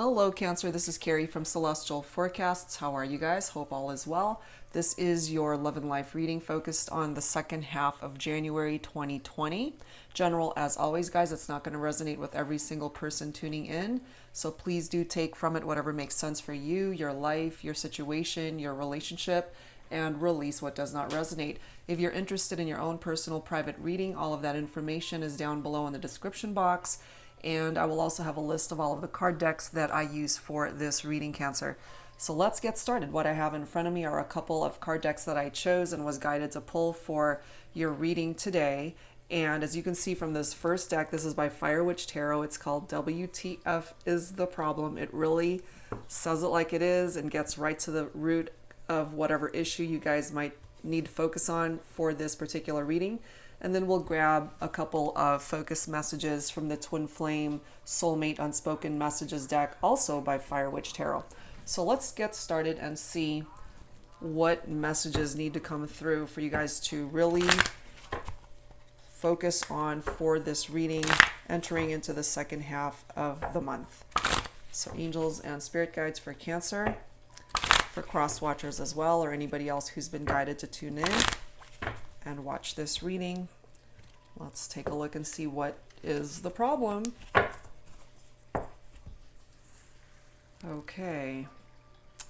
Hello, Cancer. This is Carrie from Celestial Forecasts. How are you guys? Hope all is well. This is your love and life reading focused on the second half of January 2020. General, as always, guys, it's not going to resonate with every single person tuning in. So please do take from it whatever makes sense for you, your life, your situation, your relationship, and release what does not resonate. If you're interested in your own personal private reading, all of that information is down below in the description box. And I will also have a list of all of the card decks that I use for this reading, Cancer. So let's get started. What I have in front of me are a couple of card decks that I chose and was guided to pull for your reading today. And as you can see from this first deck, this is by Fire Witch Tarot. It's called WTF is the Problem. It really says it like it is and gets right to the root of whatever issue you guys might need to focus on for this particular reading. And then we'll grab a couple of focus messages from the Twin Flame Soulmate Unspoken Messages deck, also by Fire Witch Tarot. So let's get started and see what messages need to come through for you guys to really focus on for this reading, entering into the second half of the month. So angels and spirit guides for Cancer, for cross watchers as well, or anybody else who's been guided to tune in and watch this reading. Let's take a look and see what is the problem. Okay,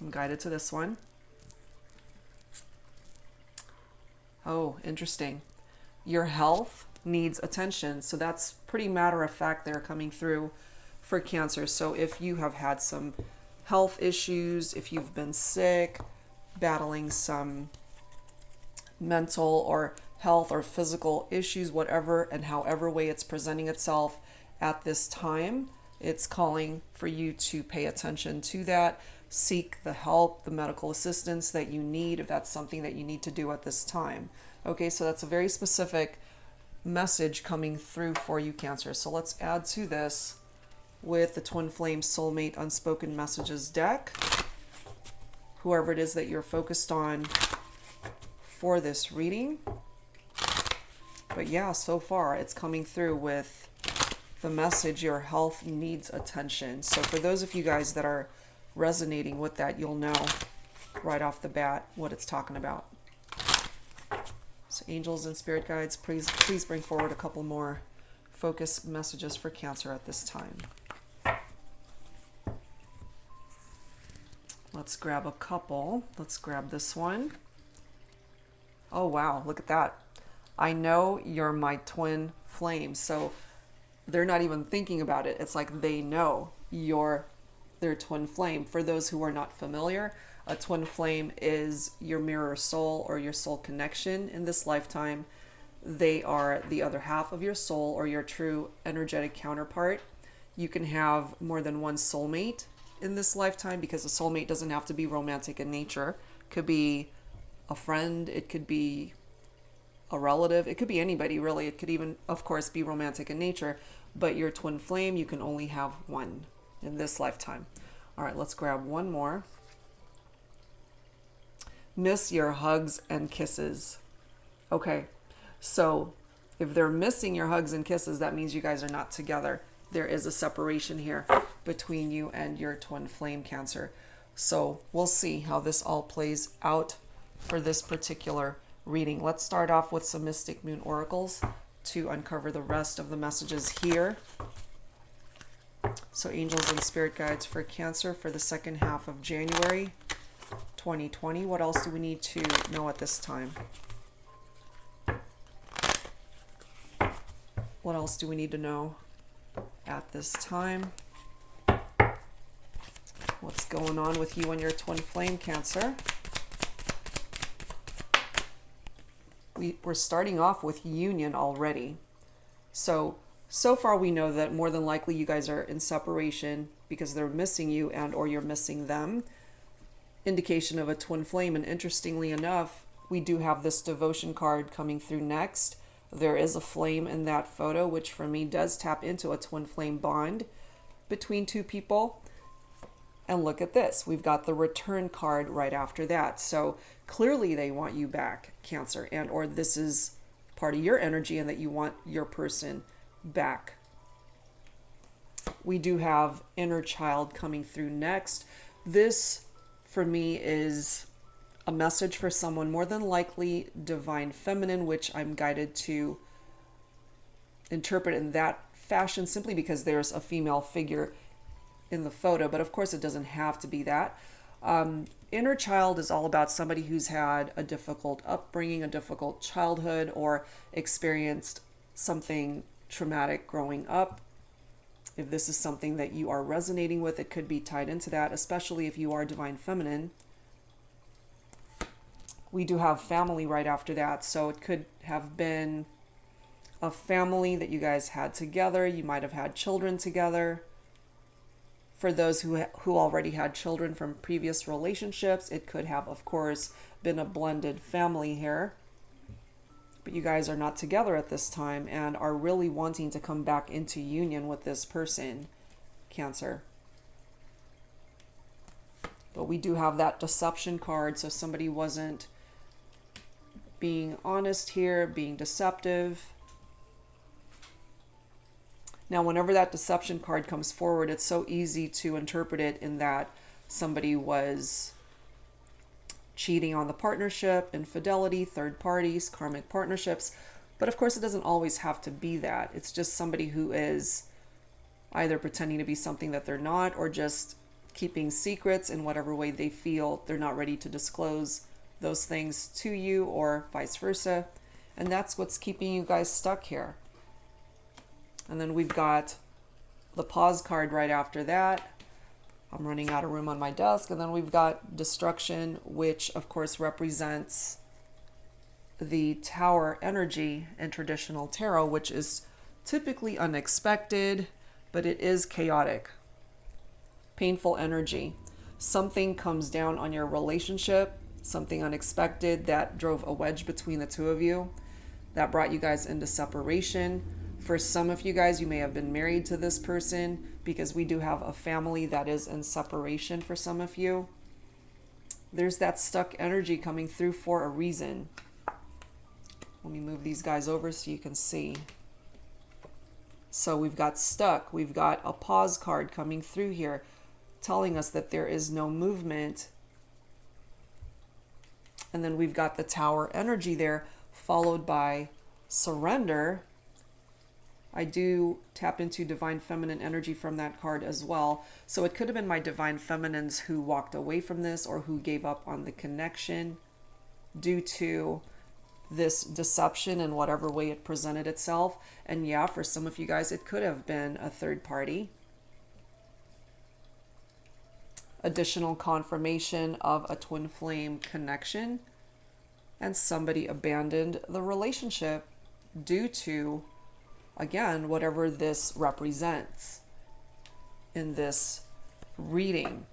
I'm guided to this one. Oh, interesting. Your health needs attention. So that's pretty matter of fact there coming through for Cancer. So if you have had some health issues, if you've been sick, battling some mental or health or physical issues, whatever and however way it's presenting itself at this time, it's calling for you to pay attention to that. Seek the help, the medical assistance that you need if that's something that you need to do at this time. Okay, so that's a very specific message coming through for you, Cancer. So let's add to this with the Twin Flame Soulmate Unspoken Messages deck. Whoever it is that you're focused on for this reading. But yeah, so far it's coming through with the message, your health needs attention. So for those of you guys that are resonating with that, you'll know right off the bat what it's talking about. So angels and spirit guides, please bring forward a couple more focus messages for Cancer at this time. Let's grab a couple. Let's grab this one. Oh, wow. Look at that. I know you're my twin flame. So they're not even thinking about it. It's like they know you're their twin flame. For those who are not familiar, a twin flame is your mirror soul or your soul connection in this lifetime. They are the other half of your soul or your true energetic counterpart. You can have more than one soulmate in this lifetime because a soulmate doesn't have to be romantic in nature. It could be a friend, it could be a relative, it could be anybody really. It could even, of course, be romantic in nature, but your twin flame, you can only have one in this lifetime. All right, let's grab one more. Miss your hugs and kisses. Okay, so if they're missing your hugs and kisses, that means you guys are not together. There is a separation here between you and your twin flame, Cancer. So we'll see how this all plays out for this particular reading. Let's start off with some Mystic Moon Oracles to uncover the rest of the messages here. So angels and spirit guides for Cancer for the second half of January 2020. What else do we need to know at this time? What else do we need to know at this time? What's going on with you and your twin flame, Cancer? We're starting off with union already. So far we know that more than likely you guys are in separation because they're missing you and or you're missing them. Indication of a twin flame. And interestingly enough, we do have this devotion card coming through next. There is a flame in that photo, which for me does tap into a twin flame bond between two people. And look at this. We've got the return card right after that. So clearly they want you back, Cancer, and or this is part of your energy and that you want your person back. we do have inner child coming through next. This, for me, is a message for someone, more than likely divine feminine, which I'm guided to interpret in that fashion simply because there's a female figure in the photo, but of course it doesn't have to be that. Inner child is all about somebody who's had a difficult upbringing, a difficult childhood, or experienced something traumatic growing up. If this is something that you are resonating with, it could be tied into that, especially if you are divine feminine. We do have family right after that, so it could have been a family that you guys had together. You might have had children together. For those who already had children from previous relationships, it could have, of course, been a blended family here. But you guys are not together at this time and are really wanting to come back into union with this person, Cancer. But we do have that deception card, so somebody wasn't being honest here, being deceptive. Now, whenever that deception card comes forward, it's so easy to interpret it in that somebody was cheating on the partnership, infidelity, third parties, karmic partnerships. But of course, it doesn't always have to be that. It's just somebody who is either pretending to be something that they're not, or just keeping secrets in whatever way they feel they're not ready to disclose those things to you, or vice versa. And that's what's keeping you guys stuck here. And then we've got the pause card right after that. I'm running out of room on my desk. And then we've got destruction, which of course represents the tower energy in traditional tarot, which is typically unexpected, but it is chaotic. Painful energy. Something comes down on your relationship, something unexpected that drove a wedge between the two of you, that brought you guys into separation. For some of you guys, you may have been married to this person, because we do have a family that is in separation for some of you. There's that stuck energy coming through for a reason. Let me move these guys over so you can see. So we've got stuck. We've got a pause card coming through here, telling us that there is no movement. And then we've got the tower energy there, followed by surrender. I do tap into divine feminine energy from that card as well. So it could have been my divine feminines who walked away from this, or who gave up on the connection due to this deception in whatever way it presented itself. And yeah, for some of you guys, it could have been a third party. Additional confirmation of a twin flame connection, and somebody abandoned the relationship due to, again, whatever this represents in this reading.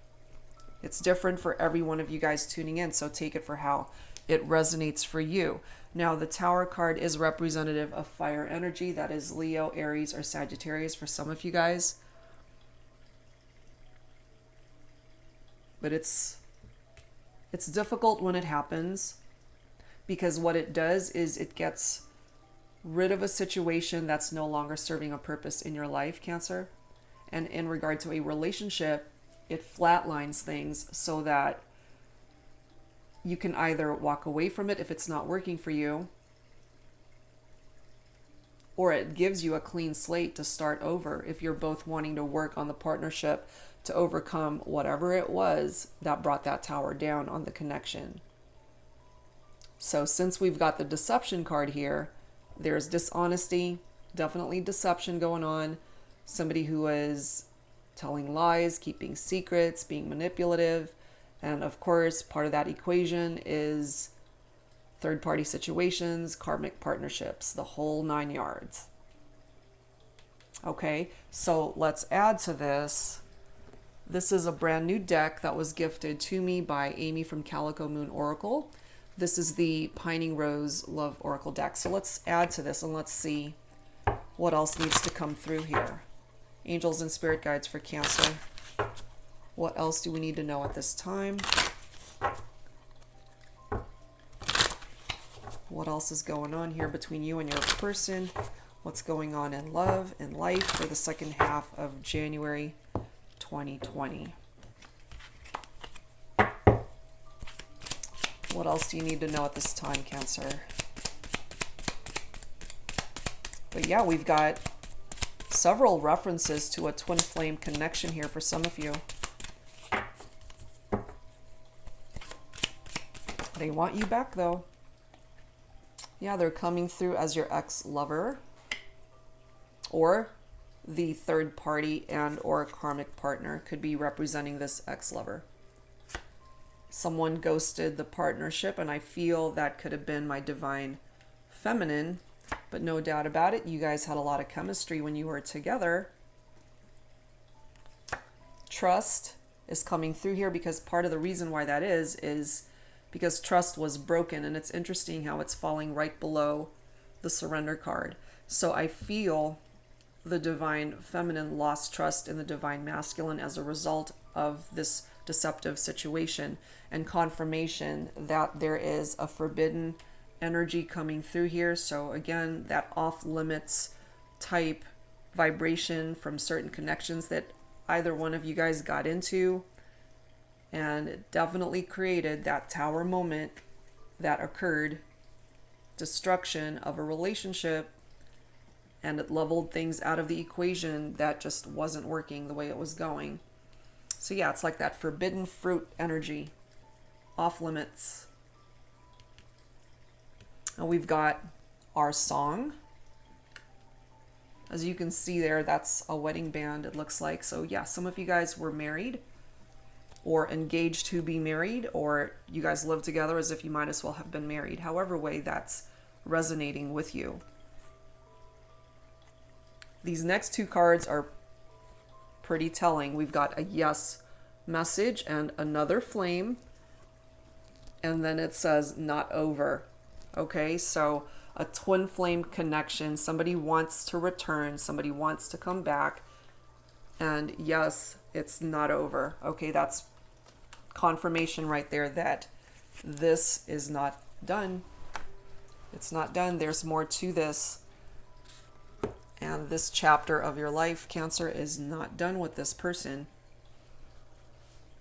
It's different for every one of you guys tuning in, so take it for how it resonates for you. Now, the Tower card is representative of fire energy. That is Leo, Aries, or Sagittarius for some of you guys. But it's difficult when it happens, because what it does is it gets rid of a situation that's no longer serving a purpose in your life, Cancer. And in regard to a relationship, it flatlines things so that you can either walk away from it if it's not working for you, or it gives you a clean slate to start over if you're both wanting to work on the partnership to overcome whatever it was that brought that tower down on the connection. So since we've got the deception card here, there's dishonesty, definitely deception going on. Somebody who is telling lies, keeping secrets, being manipulative. And of course, part of that equation is third-party situations, karmic partnerships, the whole 9 yards. Okay, so let's add to this. This is a brand new deck that was gifted to me by Amy from Calico Moon Oracle. This is the Pining Rose Love Oracle deck. So let's add to this and let's see what else needs to come through here. Angels and spirit guides for Cancer. What else do we need to know at this time? What else is going on here between you and your person? what's going on in love and life for the second half of January 2020. What else do you need to know at this time, Cancer? But yeah, we've got several references to a twin flame connection here for some of you. They want you back though. Yeah, they're coming through as your ex-lover or the third party and or karmic partner could be representing this ex-lover. Someone ghosted the partnership, and I feel that could have been my divine feminine, but no doubt about it, you guys had a lot of chemistry when you were together. Trust is coming through here because part of the reason why that is because trust was broken, and it's interesting how it's falling right below the surrender card. So I feel the divine feminine lost trust in the divine masculine as a result of this deceptive situation, and confirmation that there is a forbidden energy coming through here. So again, that off limits type vibration from certain connections that either one of you guys got into, and it definitely created that tower moment that occurred, destruction of a relationship, and it leveled things out of the equation that just wasn't working the way it was going. So yeah, it's like that forbidden fruit energy, off limits. And we've got our song. As you can see there, that's a wedding band, it looks like. So yeah, some of you guys were married or engaged to be married, or you guys live together as if you might as well have been married. However way that's resonating with you. These next two cards are pretty telling. We've got a yes message and another flame, and then it says not over. Okay, so a twin flame connection. Somebody wants to return, somebody wants to come back, and yes, it's not over. Okay, that's confirmation right there that this is not done. It's not done. There's more to this. And this chapter of your life, Cancer, is not done with this person.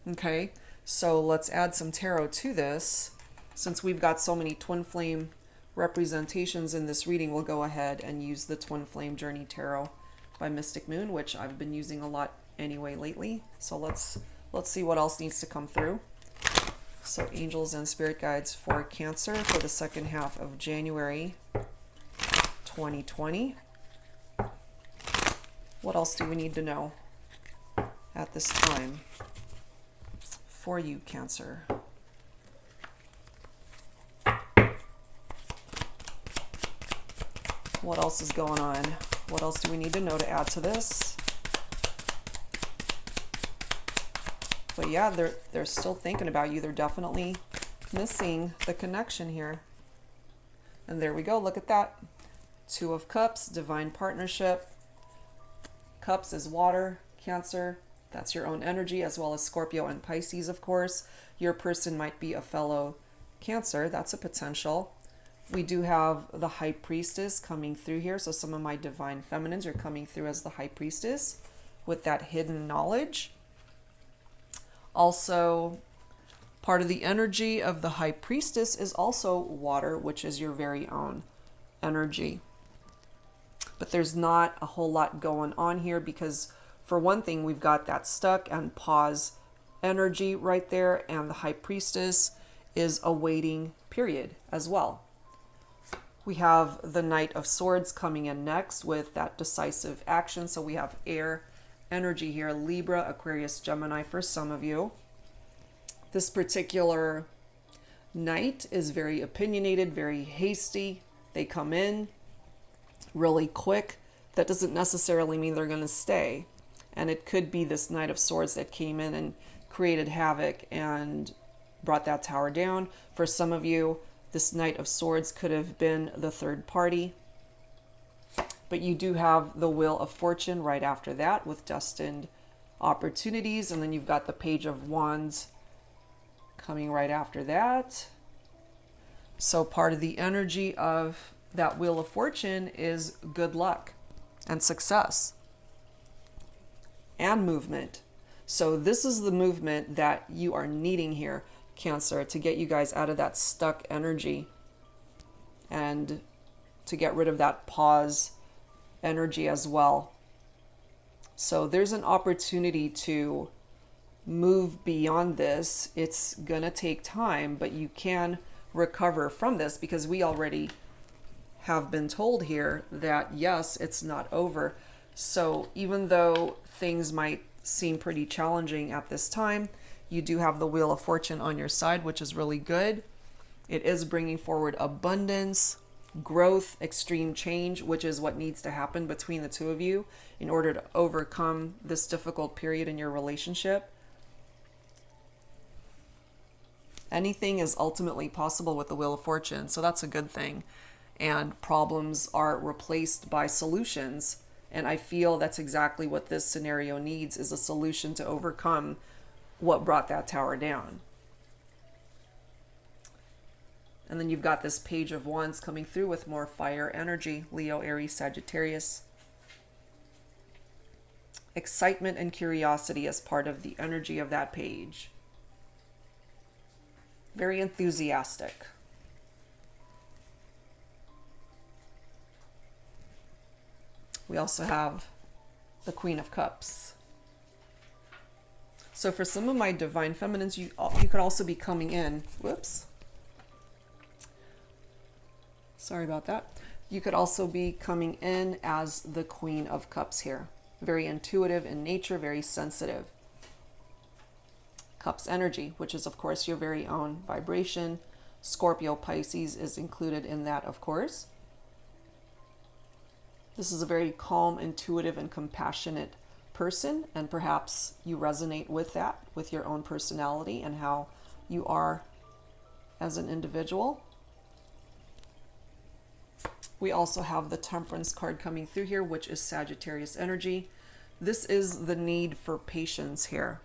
Okay, so let's add some tarot to this. Since we've got so many twin flame representations in this reading, we'll go ahead and use the Twin Flame Journey Tarot by Mystic Moon, which I've been using a lot anyway lately. So let's see what else needs to come through. So angels and spirit guides for Cancer for the second half of January 2020. What else do we need to know at this time for you, Cancer? What else is going on? What else do we need to know to add to this? But yeah, they're still thinking about you. They're definitely missing the connection here. And there we go. Look at that. Two of Cups, divine partnership. Cups is water, Cancer. That's your own energy, as well as Scorpio and Pisces, of course. Your person might be a fellow Cancer. That's a potential. We do have the High Priestess coming through here. So some of my divine feminines are coming through as the High Priestess with that hidden knowledge. Also, part of the energy of the High Priestess is also water, which is your very own energy. But there's not a whole lot going on here because, for one thing, we've got that stuck and pause energy right there, and the High Priestess is a waiting period as well. We have the Knight of Swords coming in next with that decisive action. So we have air energy here, Libra, Aquarius, Gemini for some of you. This particular knight is very opinionated, very hasty. They come in really quick. That doesn't necessarily mean they're going to stay. And it could be this Knight of Swords that came in and created havoc and brought that tower down. For some of you, this Knight of Swords could have been the third party. But you do have the Wheel of Fortune right after that with destined opportunities. And then you've got the Page of Wands coming right after that. So part of the energy of that Wheel of Fortune is good luck and success and movement. So this is the movement that you are needing here, Cancer, to get you guys out of that stuck energy and to get rid of that pause energy as well. So there's an opportunity to move beyond this. It's gonna take time, but you can recover from this, because we already have been told here that yes, it's not over. So even though things might seem pretty challenging at this time, you do have the Wheel of Fortune on your side, which is really good. It is bringing forward abundance, growth, extreme change, which is what needs to happen between the two of you in order to overcome this difficult period in your relationship. Anything is ultimately possible with the Wheel of Fortune, so that's a good thing. And problems are replaced by solutions. And I feel that's exactly what this scenario needs, is a solution to overcome what brought that tower down. And then you've got this Page of Wands coming through with more fire energy, Leo, Aries, Sagittarius. Excitement and curiosity as part of the energy of that page. Very enthusiastic. We also have the Queen of Cups. So for some of my divine feminines, you could also be coming in. Whoops. Sorry about that. You could also be coming in as the Queen of Cups here. Very intuitive in nature, very sensitive. Cups energy, which is of course your very own vibration. Scorpio, Pisces is included in that, of course. This is a very calm, intuitive, and compassionate person, and perhaps you resonate with that, with your own personality and how you are as an individual. We also have the Temperance card coming through here, which is Sagittarius energy. This is the need for patience here,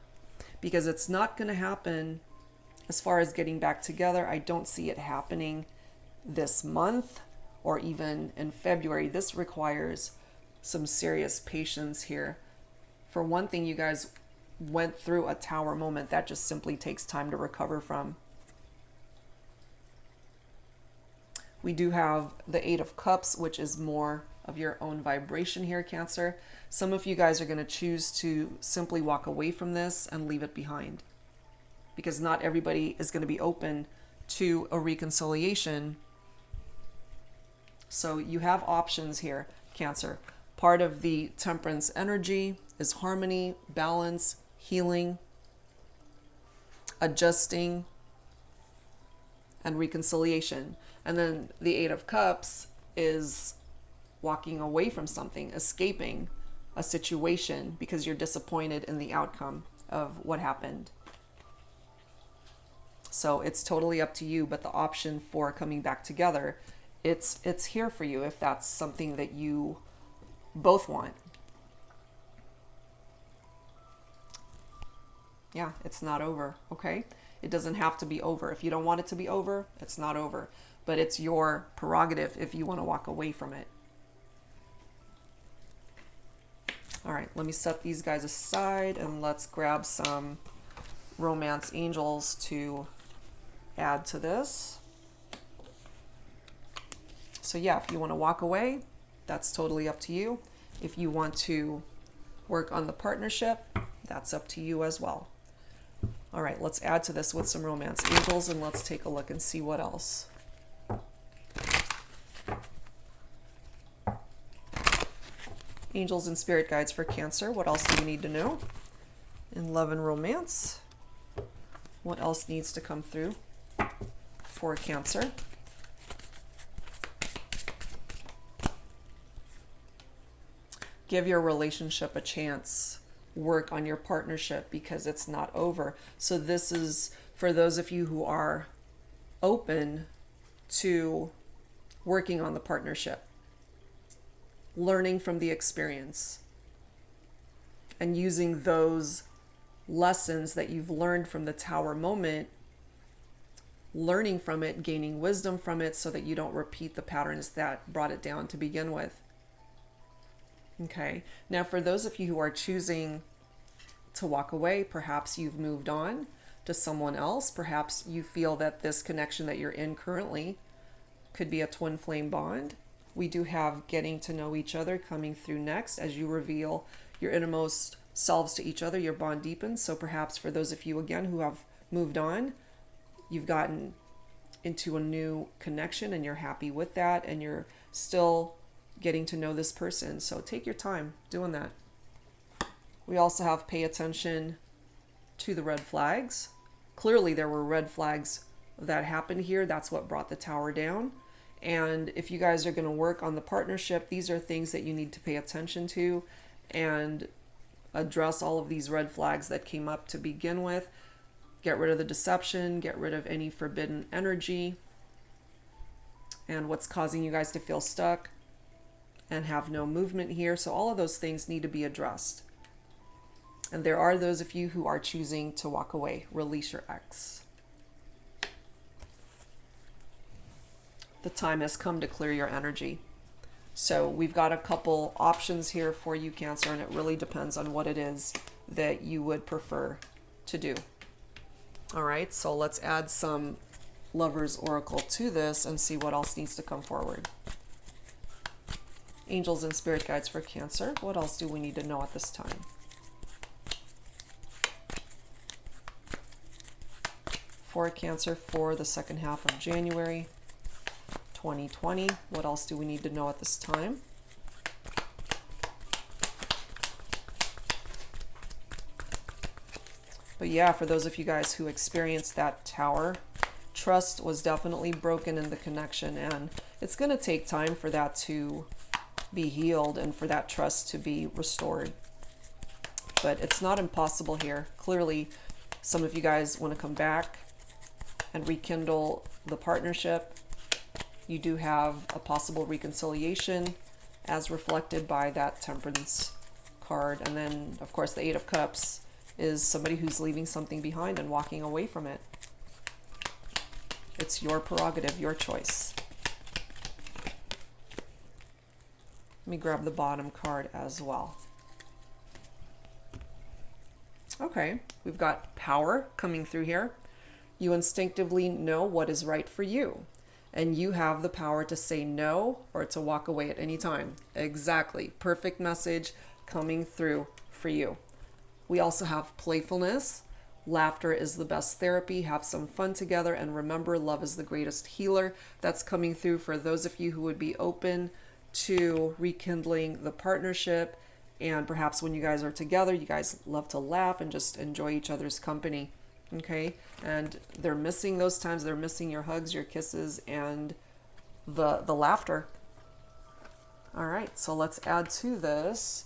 because it's not going to happen as far as getting back together. I don't see it happening this month or even in February. This requires some serious patience here. For one thing, you guys went through a tower moment that just simply takes time to recover from. We do have the Eight of Cups, which is more of your own vibration here, Cancer. Some of you guys are going to choose to simply walk away from this and leave it behind, because not everybody is going to be open to a reconciliation. So you have options here, Cancer. Part of the Temperance energy is harmony, balance, healing, adjusting, and reconciliation. And then the Eight of Cups is walking away from something, escaping a situation because you're disappointed in the outcome of what happened. So it's totally up to you, but the option for coming back together, it's here for you if that's something that you both want. Yeah, it's not over, okay? It doesn't have to be over. If you don't want it to be over, it's not over. But it's your prerogative if you want to walk away from it. All right, let me set these guys aside and let's grab some romance angels to add to this. So yeah, if you want to walk away, that's totally up to you. If you want to work on the partnership, that's up to you as well. All right, let's add to this with some romance angels and let's take a look and see what else. Angels and spirit guides for Cancer. What else do you need to know? In love and romance, what else needs to come through for Cancer? Give your relationship a chance. Work on your partnership because it's not over. So this is for those of you who are open to working on the partnership, learning from the experience, and using those lessons that you've learned from the tower moment learning from it, gaining wisdom from it so that you don't repeat the patterns that brought it down to begin with. Okay, now for those of you who are choosing to walk away, perhaps you've moved on to someone else. Perhaps you feel that this connection that you're in currently could be a twin flame bond. We do have getting to know each other coming through next. As you reveal your innermost selves to each other, your bond deepens. So perhaps for those of you, again, who have moved on, you've gotten into a new connection and you're happy with that, and you're still getting to know this person. So take your time doing that. We also have pay attention to the red flags. Clearly there were red flags that happened here. That's what brought the tower down. And if you guys are going to work on the partnership, these are things that you need to pay attention to and address all of these red flags that came up to begin with. Get rid of the deception, get rid of any forbidden energy and what's causing you guys to feel stuck and have no movement here. So all of those things need to be addressed. And there are those of you who are choosing to walk away. Release your ex. The time has come to clear your energy. So we've got a couple options here for you, Cancer, and it really depends on what it is that you would prefer to do. All right, so let's add some Lover's Oracle to this and see what else needs to come forward. Angels and Spirit Guides for Cancer. What else do we need to know at this time? For Cancer for the second half of January 2020. What else do we need to know at this time? But yeah, for those of you guys who experienced that tower, trust was definitely broken in the connection, and it's going to take time for that to be healed and for that trust to be restored. But it's not impossible here. Clearly, some of you guys want to come back and rekindle the partnership. You do have a possible reconciliation as reflected by that Temperance card. And then, of course, the Eight of Cups is somebody who's leaving something behind and walking away from it. It's your prerogative, your choice. Let me grab the bottom card as well. Okay, we've got power coming through here. You instinctively know what is right for you, and you have the power to say no or to walk away at any time. Exactly. Perfect message coming through for you. We also have playfulness. Laughter is the best therapy. Have some fun together, and remember, love is the greatest healer. That's coming through for those of you who would be open to rekindling the partnership. And perhaps when you guys are together, you guys love to laugh and just enjoy each other's company. Okay, and they're missing those times. They're missing your hugs, your kisses, and the laughter. All right, so let's add to this.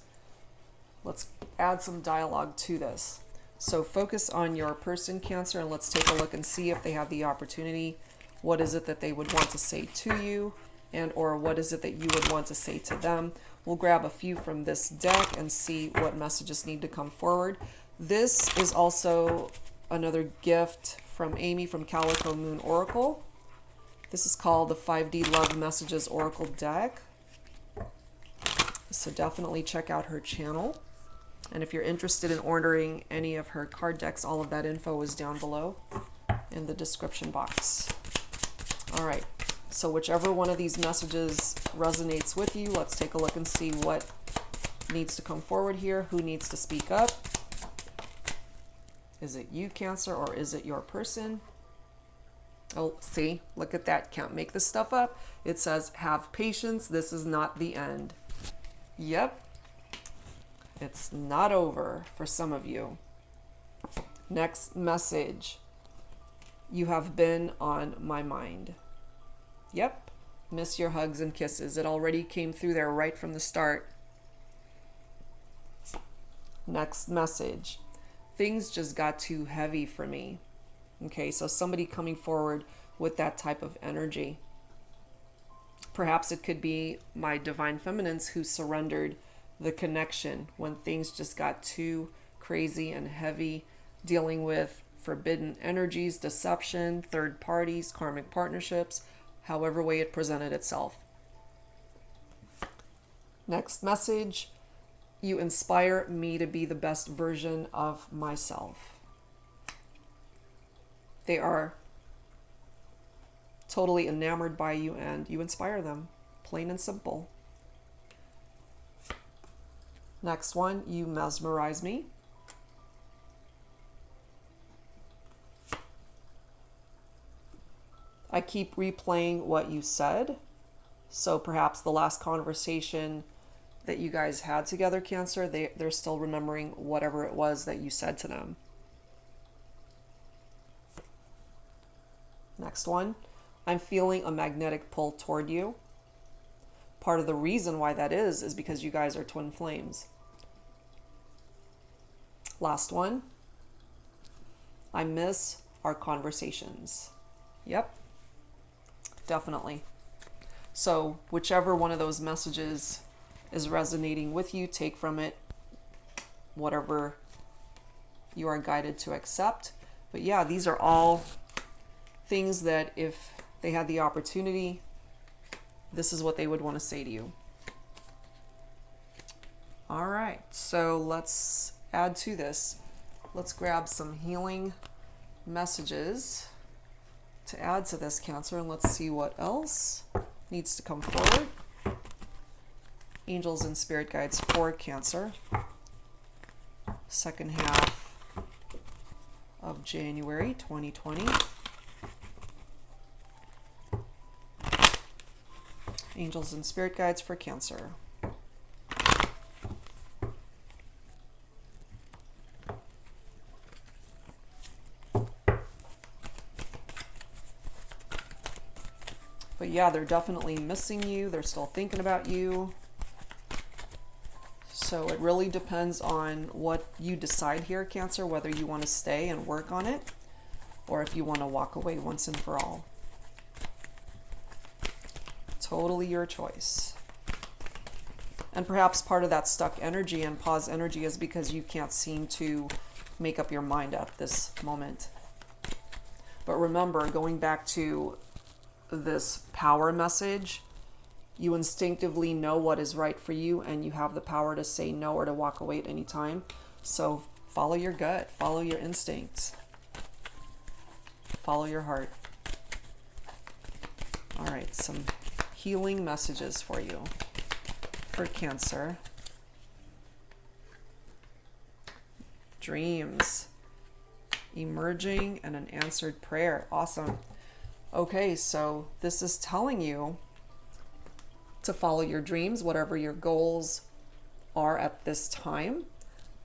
Let's add some dialogue to this. So focus on your person, Cancer, and let's take a look and see if they have the opportunity. What is it that they would want to say to you, and or what is it that you would want to say to them? We'll grab a few from this deck and see what messages need to come forward. This is also another gift from Amy from Calico Moon Oracle. This is called the 5D Love Messages Oracle deck. So definitely check out her channel. And if you're interested in ordering any of her card decks, all of that info is down below in the description box. All right, so whichever one of these messages resonates with you, let's take a look and see what needs to come forward here. Who needs to speak up? Is it you, Cancer, or is it your person? Oh, see, look at that. Can't make this stuff up. It says, have patience. This is not the end. Yep. It's not over for some of you. Next message. You have been on my mind. Yep. Miss your hugs and kisses. It already came through there right from the start. Next message. Things just got too heavy for me. Okay, so somebody coming forward with that type of energy. Perhaps it could be my divine feminines who surrendered the connection when things just got too crazy and heavy, dealing with forbidden energies, deception, third parties, karmic partnerships, however way it presented itself. Next message, you inspire me to be the best version of myself. They are totally enamored by you and you inspire them, plain and simple. Next one, you mesmerize me. I keep replaying what you said. So perhaps the last conversation that you guys had together, Cancer, they're still remembering whatever it was that you said to them. Next one, I'm feeling a magnetic pull toward you. Part of the reason why that is because you guys are twin flames. Last one, I miss our conversations. Yep, definitely. So whichever one of those messages is resonating with you, take from it whatever you are guided to accept. But yeah, these are all things that if they had the opportunity, this is what they would want to say to you. All right, so let's add to this. Let's grab some healing messages to add to this, Cancer, and let's see what else needs to come forward. Angels and spirit guides for Cancer. Second half of January 2020. Angels and spirit guides for Cancer. But yeah, they're definitely missing you. They're still thinking about you. So it really depends on what you decide here, Cancer, whether you want to stay and work on it or if you want to walk away once and for all. Totally your choice. And perhaps part of that stuck energy and pause energy is because you can't seem to make up your mind at this moment. But remember, going back to this power message, you instinctively know what is right for you and you have the power to say no or to walk away at any time. So follow your gut, follow your instincts, follow your heart. All right, some healing messages for you for Cancer. Dreams, emerging, and an answered prayer. Awesome. Okay, so this is telling you to follow your dreams, whatever your goals are at this time.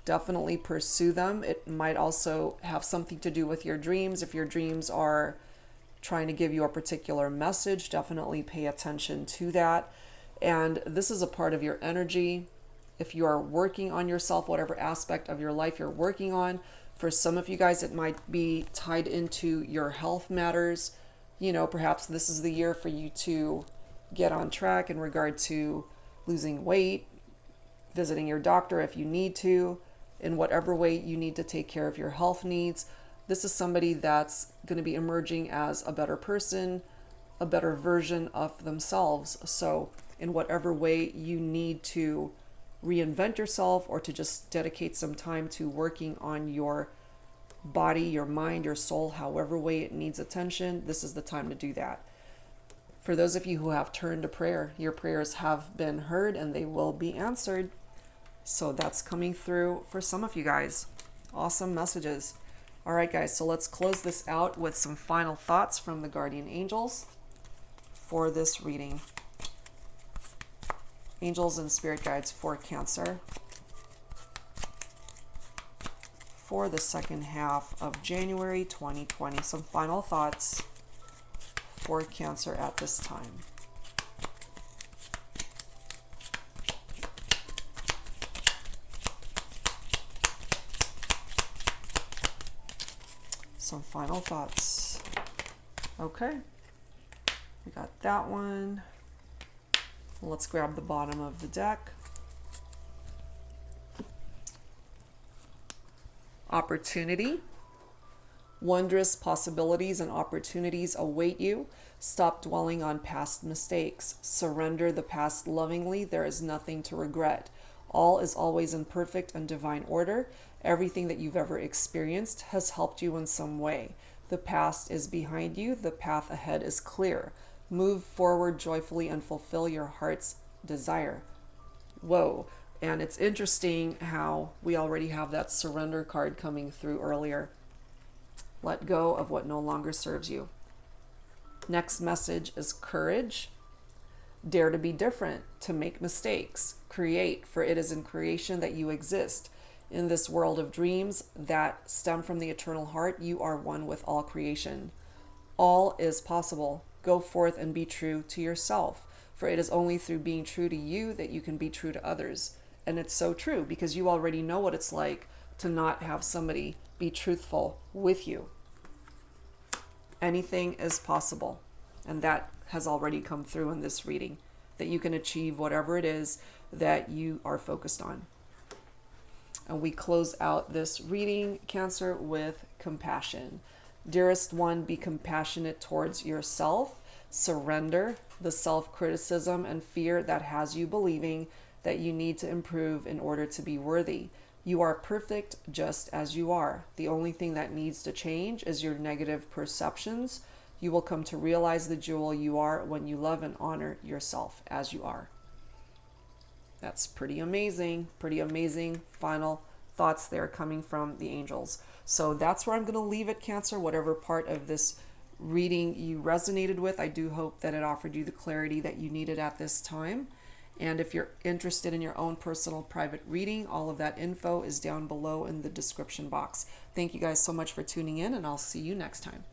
Definitely pursue them. It might also have something to do with your dreams. If your dreams are trying to give you a particular message, definitely pay attention to that. And this is a part of your energy. If you are working on yourself, whatever aspect of your life you're working on, for some of you guys, it might be tied into your health matters. You know, perhaps this is the year for you to get on track in regard to losing weight, visiting your doctor if you need to, in whatever way you need to take care of your health needs. This is somebody that's going to be emerging as a better person, a better version of themselves. So in whatever way you need to reinvent yourself or to just dedicate some time to working on your body, your mind, your soul, however way it needs attention, this is the time to do that. For those of you who have turned to prayer, your prayers have been heard and they will be answered. So that's coming through for some of you guys. Awesome messages. All right, guys, so let's close this out with some final thoughts from the guardian angels for this reading. Angels and spirit guides for Cancer for the second half of January 2020. Some final thoughts for Cancer at this time. Some final thoughts. Okay, we got that one. Let's grab the bottom of the deck. Opportunity. Wondrous possibilities and opportunities await you. Stop dwelling on past mistakes. Surrender the past lovingly. There is nothing to regret. All is always in perfect and divine order. Everything that you've ever experienced has helped you in some way. The past is behind you. The path ahead is clear. Move forward joyfully and fulfill your heart's desire. Whoa. And it's interesting how we already have that surrender card coming through earlier. Let go of what no longer serves you. Next message is courage. Dare to be different, to make mistakes. Create, for it is in creation that you exist. In this world of dreams that stem from the eternal heart, you are one with all creation. All is possible. Go forth and be true to yourself, for it is only through being true to you that you can be true to others. And it's so true, because you already know what it's like to not have somebody be truthful with you. Anything is possible. And that has already come through in this reading, that you can achieve whatever it is that you are focused on. And we close out this reading, Cancer, with compassion. Dearest one, be compassionate towards yourself. Surrender the self-criticism and fear that has you believing that you need to improve in order to be worthy. You are perfect just as you are. The only thing that needs to change is your negative perceptions. You will come to realize the jewel you are when you love and honor yourself as you are. That's pretty amazing final thoughts there coming from the angels. So that's where I'm going to leave it, Cancer. Whatever part of this reading you resonated with, I do hope that it offered you the clarity that you needed at this time. And if you're interested in your own personal private reading, all of that info is down below in the description box. Thank you guys so much for tuning in, and I'll see you next time.